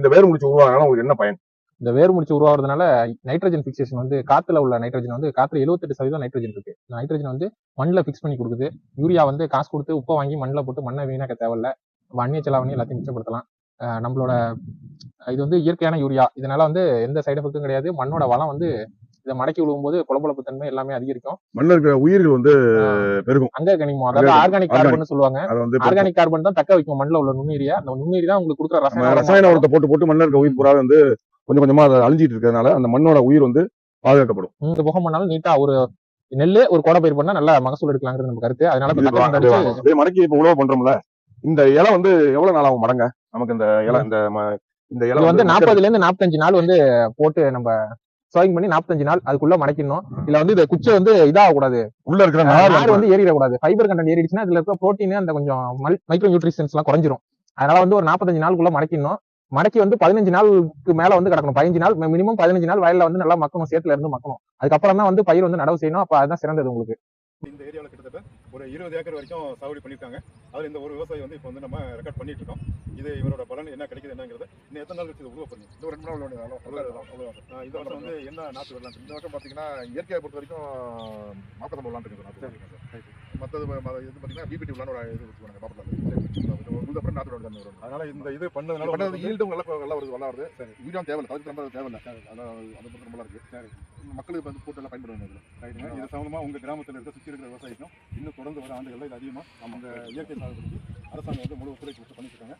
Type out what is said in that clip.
இந்த வேர் முடிச்சு உருவாகிறதுனால உங்களுக்கு என்ன பயன்? இந்த வேர் முடிச்சு உருவாகிறதுனால நைட்ரஜன் பிக்சேஷன் வந்து காத்துல உள்ள நைட்ரஜன் வந்து காத்துல 78% நைட்ரஜன் இருக்கு. நைட்ரஜன் வந்து மண்ணில் ஃபிக்ஸ் பண்ணி கொடுக்குது. யூரியா வந்து காசு கொடுத்து உப்பை வாங்கி மண்ணில் போட்டு மண்ணை வீணாக்க தேவையில்ல. அந்நிய செலாவணி எல்லாத்தையும் மிச்சப்படுத்தலாம். நம்மளோட இது வந்து இயற்கையான யூரியா. இதனால வந்து எந்த சைடு எஃபெக்டும் கிடையாது. மண்ணோட வளம் வந்து இதை மடக்கி விழும்போது குளம்பளப்பு தன்மை எல்லாமே அதிகரிக்கும். மண்ணில் இருக்கிற உயிர்கள் வந்து பெருகும். அங்க கனிமம், அதாவது ஆர்கானிக் கார்பன் சொல்லுவாங்க. ஆர்கானிக் கார்பன் தான் தக்க வைக்கும் மண்ணில் உள்ள நுண்ணுயிரியா. அந்த நுண்ணுயிரி தான் உங்களுக்கு கொடுக்குற ரசாயன உரத்தை போட்டு மண்ணில் இருக்க உயிர் பூரா வந்து கொஞ்சம் கொஞ்சமா அதை அழிஞ்சிட்டு இருக்கிறதுனால அந்த மண்ணோட உயிர் வந்து பாதுகாக்கப்படும். இந்த புகை பண்ணாலும் நீட்டா ஒரு நெல்லு ஒரு கோடை பயிர் பண்ணா நல்லா மகசூல் எடுக்கலாங்கிறது நம்ம கருத்து. அதனால மடக்கி இப்ப உழவு பண்றோம்ல, இந்த இலை வந்து எவ்வளவு நாள் ஆகும் மடங்க? நமக்கு இந்த இலை இந்த இலை வந்து 40 இருந்து 45 நாள் வந்து போட்டு நம்ம சோயிங் பண்ணி 45 நாள் அதுக்குள்ள மடக்கிடணும். இல்ல வந்து இந்த குச்சை வந்து இதாகக்கூடாது, உள்ள இருக்கிற நார் வந்து ஏறிடக்கூடாது. ஃபைபர் கண்டென்ட் ஏறிடுச்சுன்னா இதுல இருக்க புரோட்டீன் அந்த கொஞ்சம் மைக்ரோ நியூட்ரிஷன்ஸ் எல்லாம் குறைஞ்சிரும். அதனால வந்து ஒரு 45 நாளுக்குள்ள மடக்கிடணும். மடக்கி வந்து 15 நாளுக்கு மேல வந்து கிடக்கணும். 15 நாள் மினிமம் 15 நாள் வயல்ல வந்து நல்லா மக்கணும், சேத்துல இருந்து மக்கணும். அதுக்கப்புறம் தான் வந்து பயிர் வந்து நடவு செய்யணும். அப்ப அதுதான் சிறந்தது உங்களுக்கு. இந்த ஏரியாவில் கிட்டத்தட்ட ஒரு 20 ஏக்கர் வரைக்கும் சாகுபடி பண்ணியிருக்காங்க. அதில் இந்த ஒரு விவசாயி வந்து இப்போ வந்து நம்ம ரெக்கார்ட் பண்ணிட்டு இருக்கோம். இது இவரோட பலன் என்ன கிடைக்குது என்னங்கிறது இன்னும் எத்தனை நாள் வச்சு உருவ பண்ணி இந்த 2 நாள் அவ்வளோதான். இந்த வருஷம் வந்து என்ன நாற்று வரலாம்? இந்த வருஷம் பார்த்தீங்கன்னா இயற்கையை பொறுத்த வரைக்கும் மாப்பத்தம் போடலான்னு இருக்குது நாற்று. மற்றது இது பார்த்தீங்கன்னா பிபிடி விளான்னு ஒரு இது வச்சுக்கோங்க மாப்பத்தில். அப்புறம் நாற்று வரும். அதனால இந்த இது பண்ணதுனால ஈல்டும் நல்லா வருது, நல்லா வருது. சரி, வீடியோ தேவையில்லை, தவிர்த்து ரொம்ப தேவையில்லை. அதான் அதை பொறுத்து ரொம்ப இருக்கு. சரி, மக்களுக்கு வந்து போட்டு எல்லாம் பயன்படுவாங்க. இது சம்பந்தமா உங்க கிராமத்தில் இருக்க சுற்றி இருக்கிற விவசாயிக்கும் இன்னும் தொடர்ந்து வர ஆண்டுகளில் இது அதிகமாக அந்த இயற்கை சாகுபடிக்கு அரசாங்கம் வந்து முழு ஒத்துழைப்பு பண்ணிட்டு இருக்காங்க.